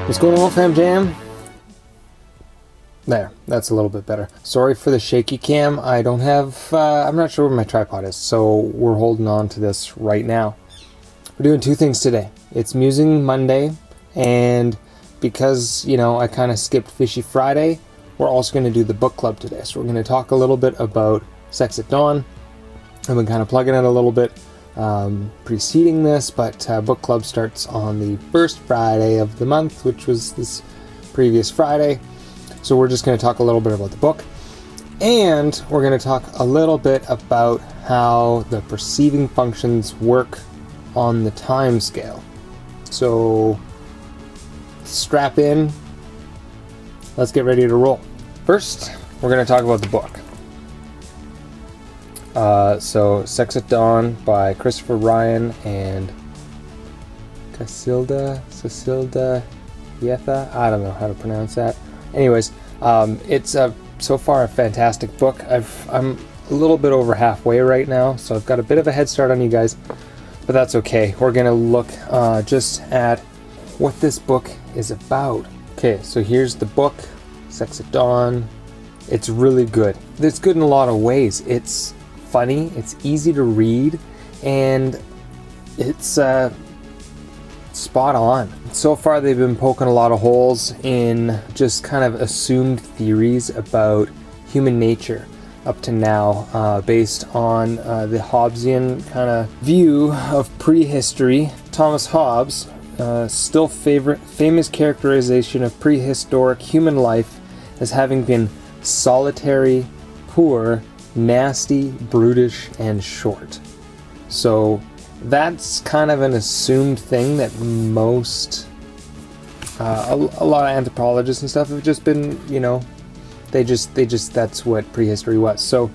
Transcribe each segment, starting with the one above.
What's going on, fam jam? There, that's a little bit better. Sorry for the shaky cam. I don't have, I'm not sure where my tripod is, so we're holding on to this right now. We're doing two things today. It's Musing Monday, and because, I kind of skipped Fishy Friday, we're also going to do the book club today. So we're going to talk a little bit about Sex at Dawn. I've been kind of plugging it a little bit preceding this, but book club starts on the first Friday of the month, which was this previous Friday. So we're just going to talk a little bit about the book, and we're going to talk a little bit about how the perceiving functions work on the time scale. So strap in, let's get ready to roll. First, we're going to talk about the book. So Sex at Dawn by Christopher Ryan and Cacilda Yetha. I don't know how to pronounce that. Anyways, it's so far a fantastic book. I'm a little bit over halfway right now, so I've got a bit of a head start on you guys, but that's okay. We're gonna look just at what this book is about. Okay, so here's the book, Sex at Dawn. It's really good. It's good in a lot of ways. It's funny, it's easy to read, and it's spot on. So far they've been poking a lot of holes in just kind of assumed theories about human nature up to now, based on the Hobbesian kind of view of prehistory. Thomas Hobbes, still famous characterization of prehistoric human life as having been solitary, poor, nasty, brutish, and short. So that's kind of an assumed thing that most, a lot of anthropologists and stuff have just been, they just that's what prehistory was. So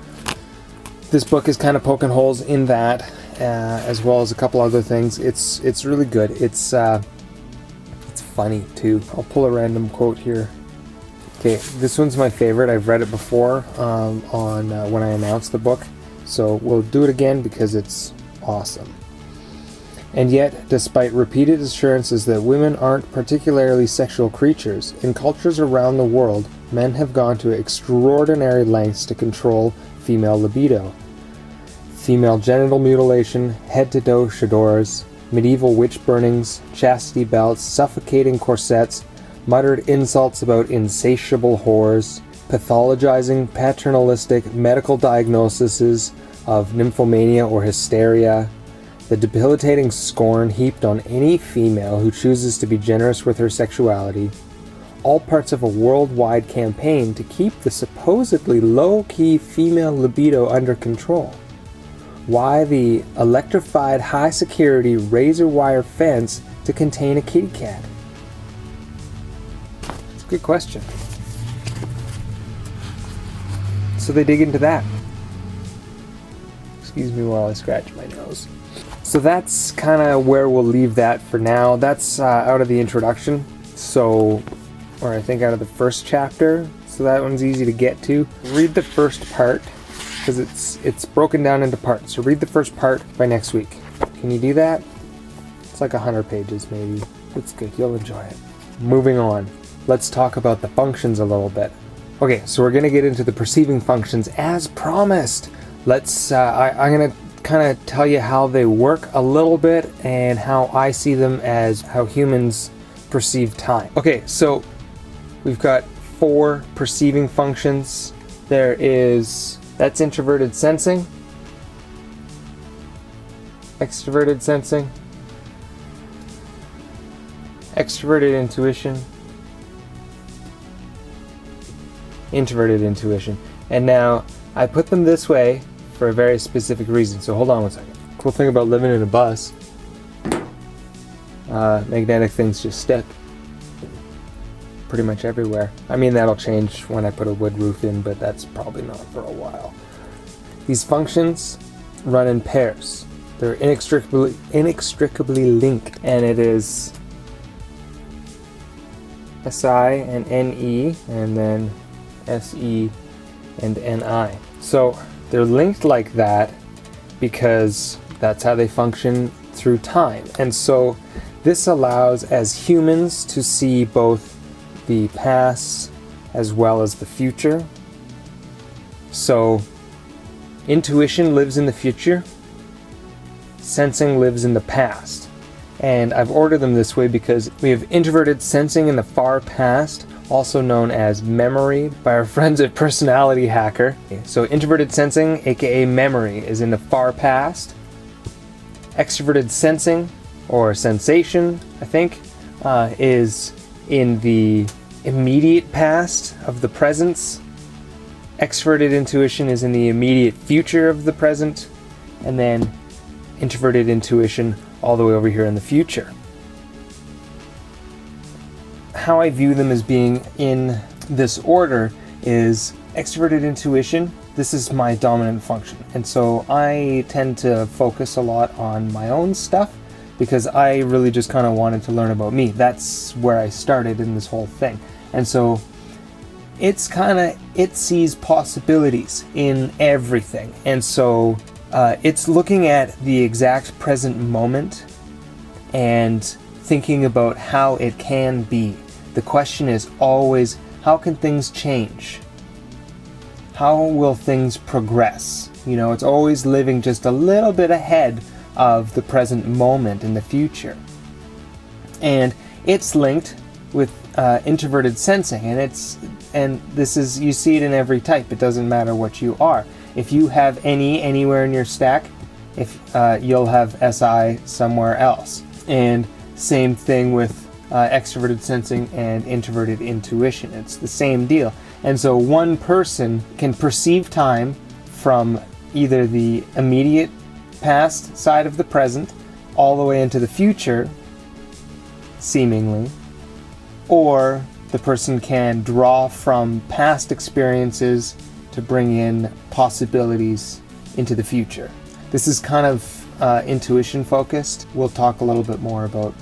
this book is kind of poking holes in that, as well as a couple other things. It's really good. It's funny too. I'll pull a random quote here. Okay, this one's my favorite. I've read it before on when I announced the book, so we'll do it again because it's awesome. And yet, despite repeated assurances that women aren't particularly sexual creatures, in cultures around the world, men have gone to extraordinary lengths to control female libido. Female genital mutilation, head-to-toe chadors, medieval witch burnings, chastity belts, suffocating corsets, muttered insults about insatiable whores, pathologizing paternalistic medical diagnoses of nymphomania or hysteria, the debilitating scorn heaped on any female who chooses to be generous with her sexuality, all parts of a worldwide campaign to keep the supposedly low-key female libido under control. Why the electrified high-security razor wire fence to contain a kitty cat? It's a good question. So they dig into that. Excuse me while I scratch my nose. So that's kind of where we'll leave that for now. That's out of the introduction, or I think out of the first chapter, so that one's easy to get to. Read the first part, because it's broken down into parts. So read the first part by next week. Can you do that? It's like 100 pages maybe. It's good, you'll enjoy it. Moving on, let's talk about the functions a little bit. Okay, so we're going to get into the perceiving functions as promised. I'm going to kind of tell you how they work a little bit and how I see them as how humans perceive time. Okay, so we've got 4 perceiving functions. That's introverted sensing, extroverted sensing, extroverted intuition, introverted intuition. And now I put them this way for a very specific reason. So hold on one second. Cool thing about living in a bus, magnetic things just stick pretty much everywhere. I mean, that'll change when I put a wood roof in, but that's probably not for a while. These functions run in pairs. They're inextricably linked, and it is Si and Ne, and then Se and Ni. So they're linked like that because that's how they function through time. And so this allows as humans to see both the past as well as the future. So intuition lives in the future, sensing lives in the past. And I've ordered them this way because we have introverted sensing in the far past, also known as memory by our friends at Personality Hacker. So introverted sensing, aka memory, is in the far past. Extroverted sensing, or sensation, I think, is in the immediate past of the presence. Extroverted intuition is in the immediate future of the present. And then introverted intuition all the way over here in the future. How I view them as being in this order is extroverted intuition. This is my dominant function. And so I tend to focus a lot on my own stuff because I really just kind of wanted to learn about me. That's where I started in this whole thing. And so it sees possibilities in everything. And so it's looking at the exact present moment and thinking about how it can be. The question is always, how can things change? How will things progress? You know, it's always living just a little bit ahead of the present moment in the future. And it's linked with introverted sensing, and this is, you see it in every type. It doesn't matter what you are. If you have Ne anywhere in your stack, you'll have Si somewhere else. And same thing with extroverted sensing and introverted intuition. It's the same deal. And so one person can perceive time from either the immediate past side of the present all the way into the future, seemingly, or the person can draw from past experiences to bring in possibilities into the future. This is kind of intuition focused. We'll talk a little bit more about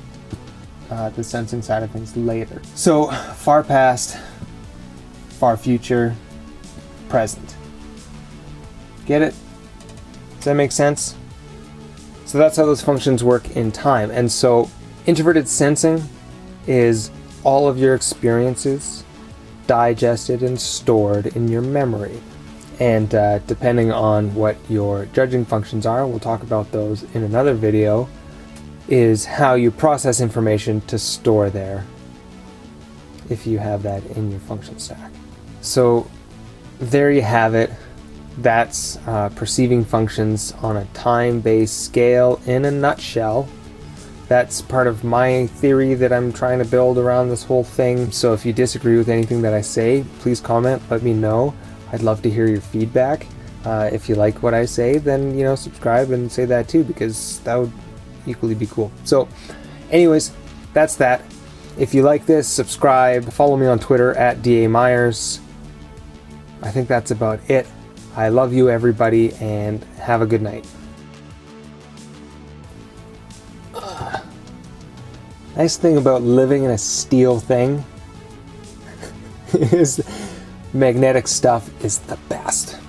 the sensing side of things later. So far past, far future, present. Get it? Does that make sense? So that's how those functions work in time. And so introverted sensing is all of your experiences digested and stored in your memory. And depending on what your judging functions are, we'll talk about those in another video, is how you process information to store there if you have that in your function stack. So there you have it. That's perceiving functions on a time-based scale in a nutshell. That's part of my theory that I'm trying to build around this whole thing. So if you disagree with anything that I say, please comment, let me know. I'd love to hear your feedback. If you like what I say, then, you know, subscribe and say that too, because that would equally be cool. So anyways, that's that. If you like this, subscribe, follow me on Twitter at DA Myers. I think that's about it. I love you, everybody, and have a good night. Nice thing about living in a steel thing is magnetic stuff is the best.